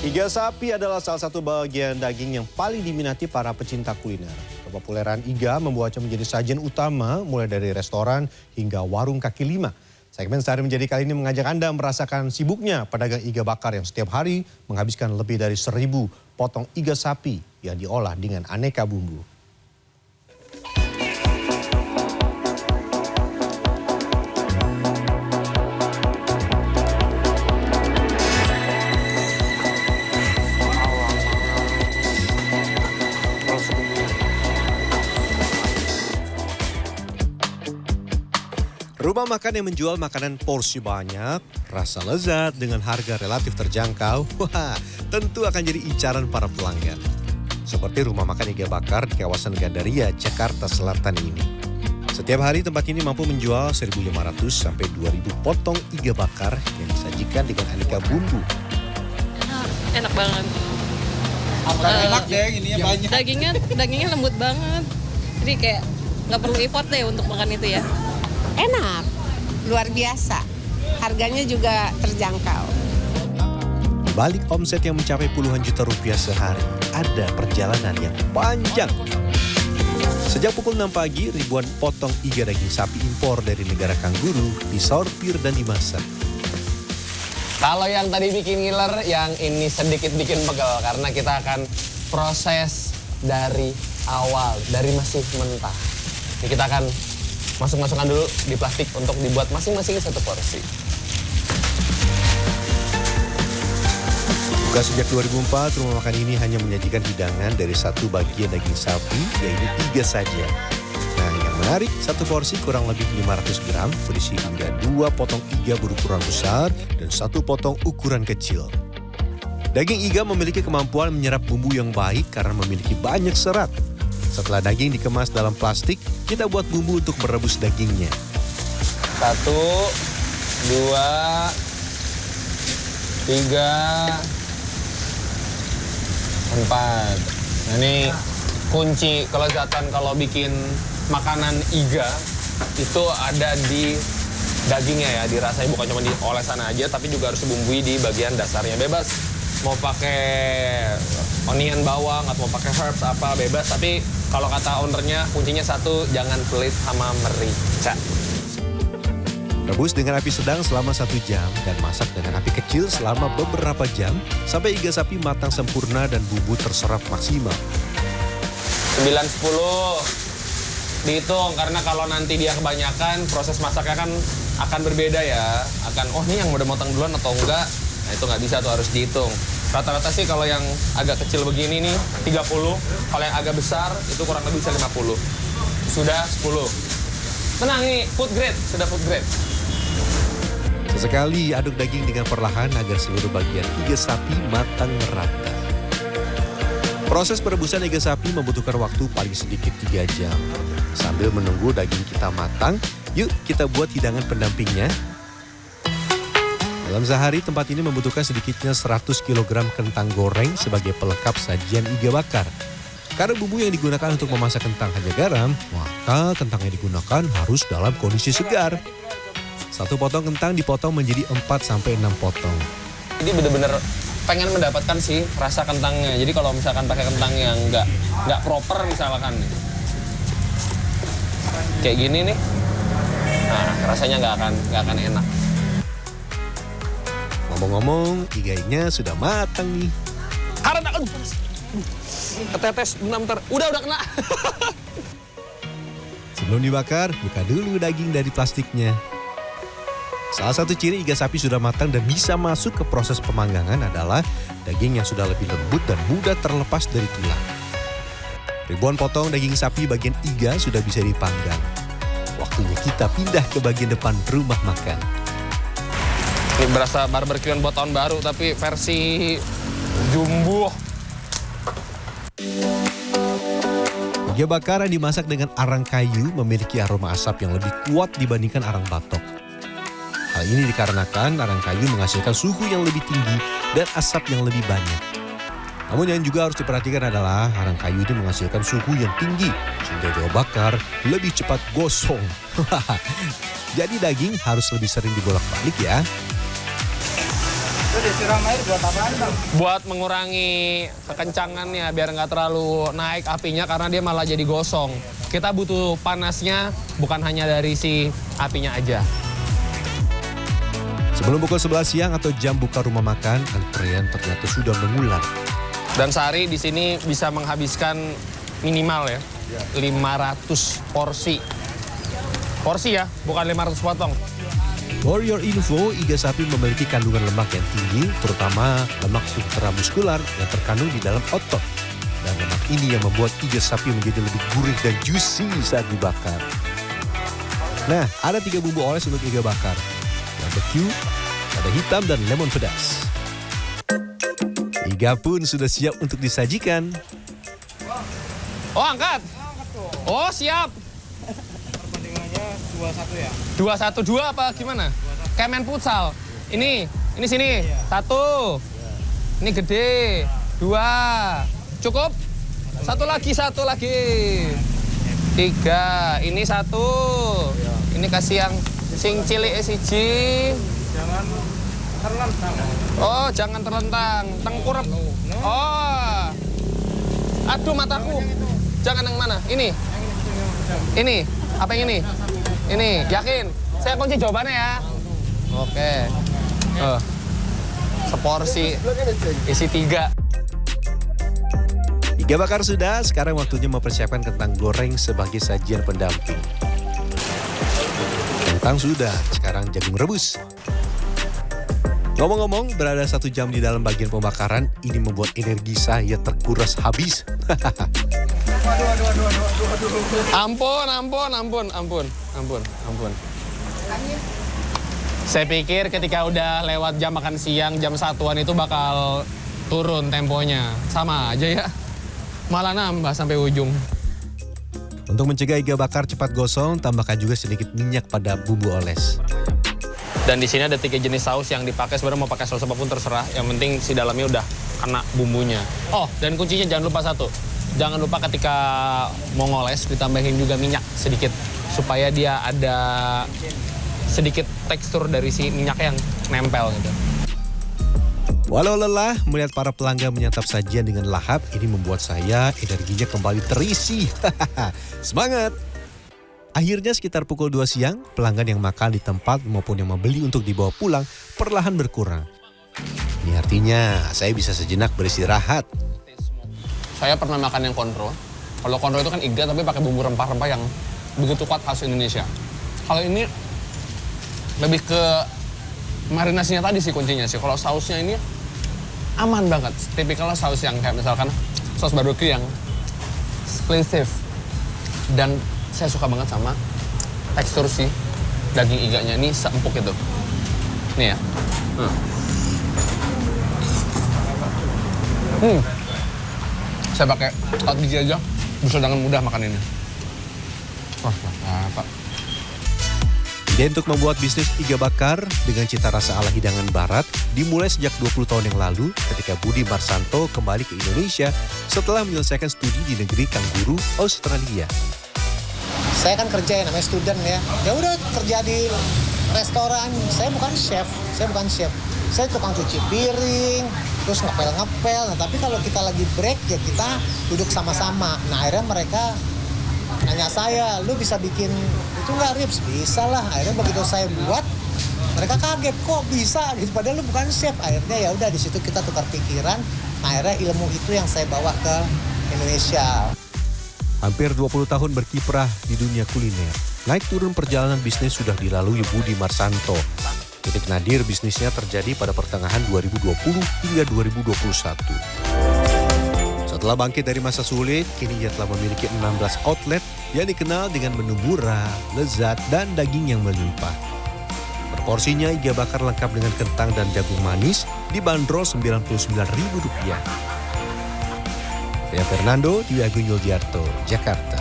Iga sapi adalah salah satu bagian daging yang paling diminati para pecinta kuliner. Kepopuleran iga membuatnya menjadi sajian utama mulai dari restoran hingga warung kaki lima. Segmen Sehari Menjadi kali ini mengajak Anda merasakan sibuknya pedagang iga bakar yang setiap hari menghabiskan lebih dari 1.000 potong iga sapi yang diolah dengan aneka bumbu. Rumah makan yang menjual makanan porsi banyak, rasa lezat dengan harga relatif terjangkau, wah tentu akan jadi incaran para pelanggan. Seperti rumah makan iga bakar di kawasan Gandaria, Jakarta Selatan ini. Setiap hari tempat ini mampu menjual 1.500 sampai 2.000 potong iga bakar yang disajikan dengan aneka bumbu. Enak banget. Enak deh, ininya banyak. Dagingnya lembut banget. Jadi kayak nggak perlu effort deh untuk makan itu ya. Enak, luar biasa. Harganya juga terjangkau. Di balik omset yang mencapai puluhan juta rupiah sehari, ada perjalanan yang panjang. Sejak pukul 6 pagi, ribuan potong iga daging sapi impor dari negara Kangguru disortir dan dimasak. Kalau yang tadi bikin ngiler, yang ini sedikit bikin pegel karena kita akan proses dari awal, dari masih mentah. Jadi kita akan masukkan dulu di plastik untuk dibuat masing-masing satu porsi. Buka sejak 2004, rumah makan ini hanya menyajikan hidangan dari satu bagian daging sapi, yaitu iga saja. Nah, yang menarik, satu porsi kurang lebih 500 gram, berisi hingga 2 potong iga berukuran besar dan 1 potong ukuran kecil. Daging iga memiliki kemampuan menyerap bumbu yang baik karena memiliki banyak serat. Setelah daging dikemas dalam plastik, kita buat bumbu untuk merebus dagingnya. 1, 2, 3, 4. Nah, ini kunci kelezatan kalau bikin makanan iga itu ada di dagingnya ya, dirasai bukan cuma dioles sana aja, tapi juga harus dibumbui di bagian dasarnya. Bebas mau pakai onion bawang atau mau pakai herbs apa bebas, tapi kalau kata ownernya kuncinya satu, jangan pelit sama merica. Rebus dengan api sedang selama 1 jam dan masak dengan api kecil selama beberapa jam sampai iga sapi matang sempurna dan bumbu terserap maksimal. 9-10 dihitung karena kalau nanti dia kebanyakan proses masaknya kan akan berbeda ya. Oh ini yang udah matang duluan atau enggak? Nah itu nggak bisa tuh, harus dihitung. Rata-rata sih kalau yang agak kecil begini nih 30, kalau yang agak besar itu kurang lebih bisa 50. Sudah 10. Tenang nih, food grade, sudah food grade. Sesekali aduk daging dengan perlahan agar seluruh bagian iga sapi matang merata. Proses perebusan iga sapi membutuhkan waktu paling sedikit 3 jam. Sambil menunggu daging kita matang, yuk kita buat hidangan pendampingnya. Dalam sehari, tempat ini membutuhkan sedikitnya 100 kg kentang goreng sebagai pelengkap sajian iga bakar. Karena bumbu yang digunakan untuk memasak kentang hanya garam, maka kentang yang digunakan harus dalam kondisi segar. 1 potong kentang dipotong menjadi 4-6 potong. Jadi bener-bener pengen mendapatkan sih rasa kentangnya. Jadi kalau misalkan pakai kentang yang nggak proper misalkan, kayak gini nih, nah rasanya nggak akan enak. Ngomong-ngomong, iganya sudah matang nih. Karena ketetes bentar, udah kena. Sebelum dibakar, buka dulu daging dari plastiknya. Salah satu ciri iga sapi sudah matang dan bisa masuk ke proses pemanggangan adalah daging yang sudah lebih lembut dan mudah terlepas dari tulang. Ribuan potong daging sapi bagian iga sudah bisa dipanggang. Waktunya kita pindah ke bagian depan rumah makan. Ini berasa barbekyuan buat tahun baru, tapi versi jumbo. Iga bakar yang dimasak dengan arang kayu memiliki aroma asap yang lebih kuat dibandingkan arang batok. Hal ini dikarenakan arang kayu menghasilkan suhu yang lebih tinggi dan asap yang lebih banyak. Namun yang juga harus diperhatikan adalah arang kayu itu menghasilkan suhu yang tinggi sehingga iga bakar lebih cepat gosong. Jadi daging harus lebih sering dibolak-balik ya. disiram air buat apaan, Bang? Buat mengurangi kekencangannya biar nggak terlalu naik apinya karena dia malah jadi gosong. Kita butuh panasnya bukan hanya dari si apinya aja. Sebelum pukul 11 siang atau jam buka rumah makan, antrean ternyata sudah mengular. Dan sehari di sini bisa menghabiskan minimal ya 500 porsi. Porsi ya, bukan 500 potong. For your info, iga sapi memiliki kandungan lemak yang tinggi, terutama lemak intramuskular yang terkandung di dalam otot. Dan lemak ini yang membuat iga sapi menjadi lebih gurih dan juicy saat dibakar. Nah, ada 3 bumbu oles untuk iga bakar. Barbecue, lada hitam, dan lemon pedas. Iga pun sudah siap untuk disajikan. Oh, angkat. Oh, siap. Perbandingannya 2-1 ya? 2-1-2 apa gimana? Kayak main futsal. Ini sini. 1. Ini gede. 2. Cukup? 1 lagi. 3. Ini 1. Ini kasih yang sing cilik siji. Jangan terlentang. Oh, jangan terlentang. Tengkurap. Oh. Aduh, mataku. Jangan yang mana? Ini. Apa yang ini? Ini, yakin? Saya kunci jawabannya ya. Oke. Seporsi isi 3. Iga bakar sudah, sekarang waktunya mempersiapkan kentang goreng sebagai sajian pendamping. Kentang sudah, sekarang jagung rebus. Ngomong-ngomong, berada 1 jam di dalam bagian pembakaran, ini membuat energi saya terkuras habis. Ampun. Saya pikir ketika udah lewat jam makan siang, jam 1-an itu bakal turun temponya. Sama aja ya. Malah nambah sampai ujung. Untuk mencegah iga bakar cepat gosong, tambahkan juga sedikit minyak pada bumbu oles. Dan di sini ada 3 jenis saus yang dipakai. Sebenarnya mau pakai saus apapun terserah. Yang penting si dalamnya udah kena bumbunya. Oh, dan kuncinya jangan lupa 1. Jangan lupa ketika mau ngoles ditambahin juga minyak sedikit. Supaya dia ada sedikit tekstur dari si minyak yang nempel gitu. Walau lelah, melihat para pelanggan menyantap sajian dengan lahap, ini membuat saya energinya kembali terisi. Semangat! Akhirnya sekitar pukul 2 siang, pelanggan yang makan di tempat maupun yang membeli untuk dibawa pulang perlahan berkurang. Ini artinya saya bisa sejenak beristirahat. Saya pernah makan yang kontrol. Kalau kontrol itu kan iga tapi pakai bumbu rempah-rempah yang begitu kuat khas Indonesia. Kalau ini lebih ke marinasinya tadi sih kuncinya sih. Kalau sausnya ini aman banget. Tipikalnya saus yang kayak misalkan saus barbecue yang exclusive. Dan saya suka banget sama tekstur si daging iganya ini seempuk itu. Nih ya. Saya pakai alat biji aja bisa dengan mudah makan ini. Wah, mantap. Ide untuk membuat bisnis iga bakar dengan cita rasa ala hidangan barat dimulai sejak 20 tahun yang lalu ketika Budi Marsanto kembali ke Indonesia setelah menyelesaikan studi di negeri kanguru, Australia. Saya kan kerja ya, namanya student ya. Ya udah kerja di restoran. Saya bukan chef. Saya tukang cuci piring, terus ngepel. Nah, tapi kalau kita lagi break ya kita duduk sama-sama. Nah, akhirnya mereka nanya saya, lu bisa bikin itu nggak ribs? Bisa lah. Akhirnya begitu saya buat, mereka kaget kok bisa gitu. Padahal lu bukan chef. Akhirnya ya udah di situ kita tukar pikiran. Nah, akhirnya ilmu itu yang saya bawa ke Indonesia. Hampir 20 tahun berkiprah di dunia kuliner. Naik turun perjalanan bisnis sudah dilalui Budi Marsanto. Titik nadir bisnisnya terjadi pada pertengahan 2020 hingga 2021. Setelah bangkit dari masa sulit, kini ia telah memiliki 16 outlet yang dikenal dengan menu murah, lezat, dan daging yang melimpah. Proporsinya iga bakar lengkap dengan kentang dan jagung manis dibanderol Rp99.000. Saya Fernando, Dwi Agung Yuldiarto, Jakarta.